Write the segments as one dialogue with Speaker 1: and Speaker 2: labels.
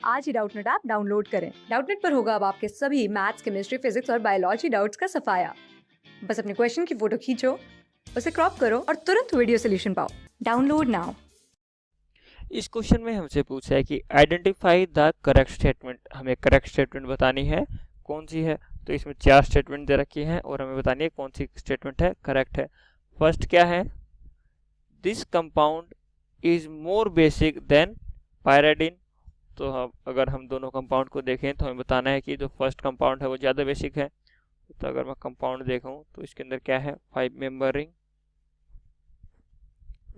Speaker 1: आज ही Doubtnut app download करें। Doubtnut पर होगा अब आपके सभी मैथ्स, केमिस्ट्री, फिजिक्स और बायोलॉजी डाउट्स का सफाया। बस अपने क्वेश्चन की फोटो खींचो, उसे क्रॉप करो और तुरंत वीडियो सोल्यूशन पाओ। Download now.
Speaker 2: इस क्वेश्चन में हमसे पूछा है कि आइडेंटिफाई द करेक्ट स्टेटमेंट। हमें करेक्ट स्टेटमेंट बतानी है, कौन सी है। तो इसमें 4 स्टेटमेंट दे रखी हैं और हमें बतानी है कौन सी स्टेटमेंट है करेक्ट है। फर्स्ट क्या है, this compound is more basic than pyridine. तो अगर हम दोनों कंपाउंड को देखें तो हमें बताना है कि जो फर्स्ट कंपाउंड है वो ज़्यादा बेसिक है। तो अगर मैं कंपाउंड देखूं तो इसके अंदर क्या है, 5 member ring,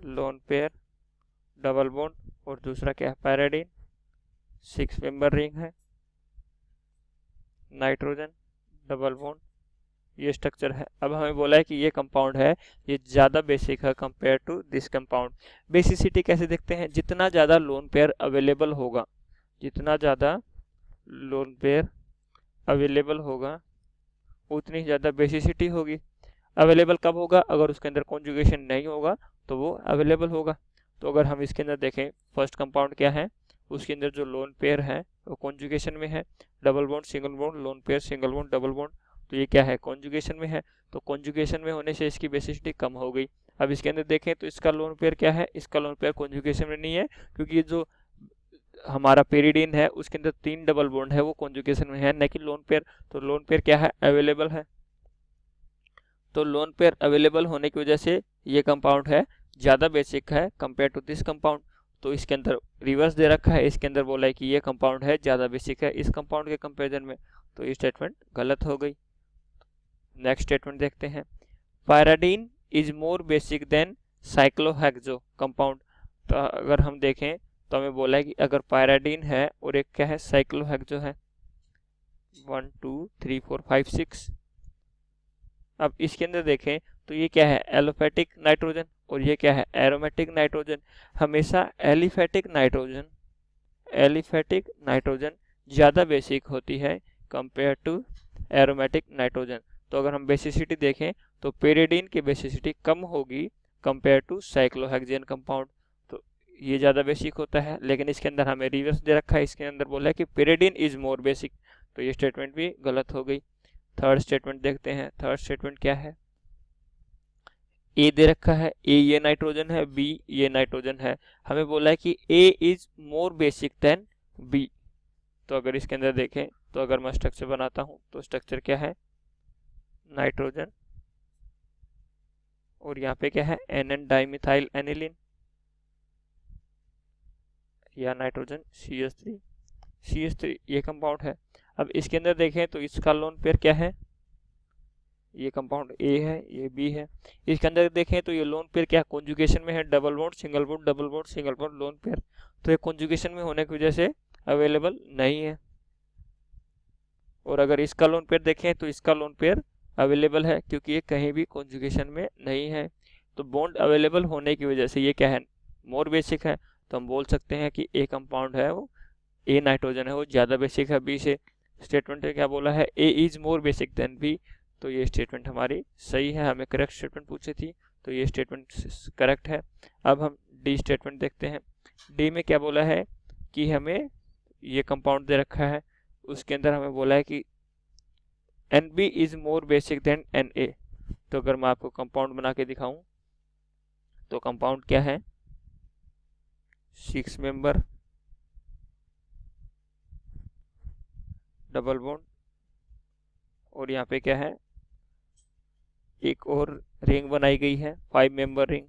Speaker 2: lone pair, double bond, और दूसरा क्या है, पैराडीन, 6 मेंबर रिंग है, नाइट्रोजन, डबल बॉन्ड, ये स्ट्रक्चर है। अब हमें बोला है कि ये कंपाउंड है, ये ज़्यादा बेसिक है compare to this compound. Basicity कैसे देखते हैं, जितना ज़्यादा लोन पेयर अवेलेबल होगा, जितना ज़्यादा लोन पेयर अवेलेबल होगा उतनी ज़्यादा बेसिसिटी होगी। अवेलेबल कब होगा, अगर उसके अंदर कॉन्जुगेशन नहीं होगा तो वो अवेलेबल होगा। तो अगर हम इसके अंदर देखें फर्स्ट कंपाउंड क्या है, उसके अंदर जो लोन पेयर है वो कॉन्जुगेशन में है, double bond single bond, lone pair single bond double bond, तो ये क्या है, कॉन्जुगेशन में है। तो कॉन्जुगेशन में होने से इसकी बेसिसिटी कम हो गई। अब इसके अंदर देखें तो इसका लोन पेयर क्या है, इसका लोन पेयर कॉन्जुगेशन में नहीं है, क्योंकि ये जो हमारा पेरिडीन है उसके अंदर 3 डबल बॉन्ड है, वो कॉन्जुगेशन में है, न कि लोन पेयर। तो लोन पेयर क्या है, अवेलेबल है। तो लोन पेयर अवेलेबल होने की वजह से ये कंपाउंड है ज़्यादा बेसिक है कंपेयर टू दिस कंपाउंड। तो इसके अंदर रिवर्स दे रखा है, इसके अंदर बोला है कि ये कंपाउंड है ज़्यादा बेसिक है इस कंपाउंड के कंपेरिजन में। तो ये स्टेटमेंट गलत हो गई। नेक्स्ट स्टेटमेंट देखते हैं, pyridine is more basic than cyclohexo compound. तो अगर हम देखें तो हमें बोला है कि अगर पायराडीन है और एक क्या है, साइक्लोहेक्सो है, 1 2 3 4 5 6। अब इसके अंदर देखें तो ये क्या है, एलोफेटिक नाइट्रोजन, और ये क्या है, एरोमेटिक नाइट्रोजन। हमेशा एलिफेटिक नाइट्रोजन ज़्यादा बेसिक होती है कंपेयर टू एरोमेटिक नाइट्रोजन। तो अगर हम बेसिसिटी देखें तो पेरिडीन की बेसिसिटी कम होगी कंपेयर टू साइक्लोहेक्सेन कंपाउंड। तो ये ज़्यादा बेसिक होता है, लेकिन इसके अंदर हमें रिवर्स दे रखा है, इसके अंदर बोला है कि पेरिडीन इज मोर बेसिक। तो ये स्टेटमेंट भी गलत हो गई। थर्ड स्टेटमेंट देखते हैं, थर्ड स्टेटमेंट क्या है, ए दे रखा है, ए ये नाइट्रोजन है, बी ये नाइट्रोजन है। हमें बोला है कि A is more basic than B. तो अगर इसके अंदर देखें तो अगर मैं स्ट्रक्चर बनाता हूं तो स्ट्रक्चर क्या है, नाइट्रोजन, और यहाँ पे क्या है, NN डाइमिथाइल एनिलीन, या नाइट्रोजन CH3 ये कंपाउंड है। अब इसके अंदर देखें तो इसका लोन पेयर क्या है, ये कंपाउंड ए है, ये बी है। इसके अंदर देखें तो ये लोन पेयर क्या कॉन्जुगेशन में है, double bond single bond double bond single bond lone pair. तो ये कॉन्जुगेशन में होने की वजह से अवेलेबल नहीं है। और अगर इसका लोन पेयर देखें तो इसका लोन पेयर अवेलेबल है, क्योंकि ये कहीं भी कॉन्जुगेशन में नहीं है। तो बॉन्ड अवेलेबल होने की वजह से ये क्या है, मोर बेसिक है। तो हम बोल सकते हैं कि ए कंपाउंड है वो, ए नाइट्रोजन है वो ज़्यादा बेसिक है बी से। स्टेटमेंट में क्या बोला है, A is more basic than B. तो ये स्टेटमेंट हमारी सही है, हमें करेक्ट स्टेटमेंट पूछी थी, तो ये स्टेटमेंट करेक्ट है। अब हम डी स्टेटमेंट देखते हैं। डी में क्या बोला है कि हमें ये कंपाउंड दे रखा है, उसके अंदर हमें बोला है कि NB is more basic than Na। तो अगर मैं आपको कंपाउंड बना के दिखाऊं तो कंपाउंड क्या है, 6 मेंबर, डबल बॉन्ड, और यहाँ पे क्या है, एक और रिंग बनाई गई है, 5 मेंबर रिंग,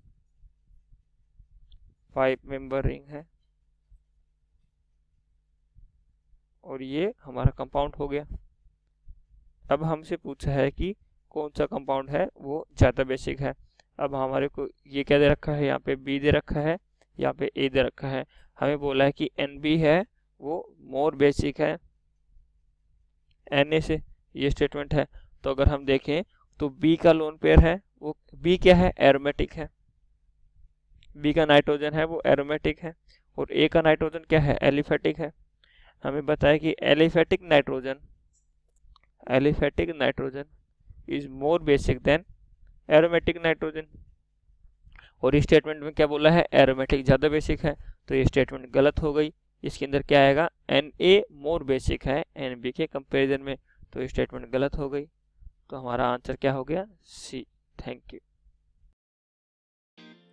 Speaker 2: 5 मेंबर रिंग है, और ये हमारा कंपाउंड हो गया। अब हमसे पूछा है कि कौन सा कंपाउंड है वो ज़्यादा बेसिक है। अब हमारे को ये क्या दे रखा है, यहाँ पे बी दे रखा है, यहाँ पे ए दे रखा है। हमें बोला है कि NB है वो मोर बेसिक है Na से, ये स्टेटमेंट है। तो अगर हम देखें तो बी का लोन पेयर है वो, बी क्या है, एरोमेटिक है, बी का नाइट्रोजन है वो एरोमेटिक है, और ए का नाइट्रोजन क्या है, एलिफेटिक है। हमें बताया कि aliphatic nitrogen is more basic than aromatic nitrogen. और इस स्टेटमेंट में क्या बोला है, एरोमेटिक ज़्यादा बेसिक है। तो ये स्टेटमेंट गलत हो गई। इसके अंदर क्या आएगा, NA मोर बेसिक है NB के कंपैरिजन में, तो ये स्टेटमेंट गलत हो गई। तो हमारा आंसर क्या हो गया, C। Thank you.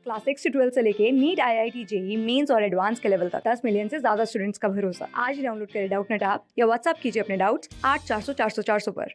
Speaker 1: क्लास 6 से 12 से लेके नीट, IIT, JEE मेंस और एडवांस के लेवल तक 10 मिलियन से ज्यादा स्टूडेंट्स का भरोसा। आज ही डाउनलोड करें डाउटनेट ऐप या व्हाट्सएप कीजिए अपने डाउट्स 8400 400 400 पर।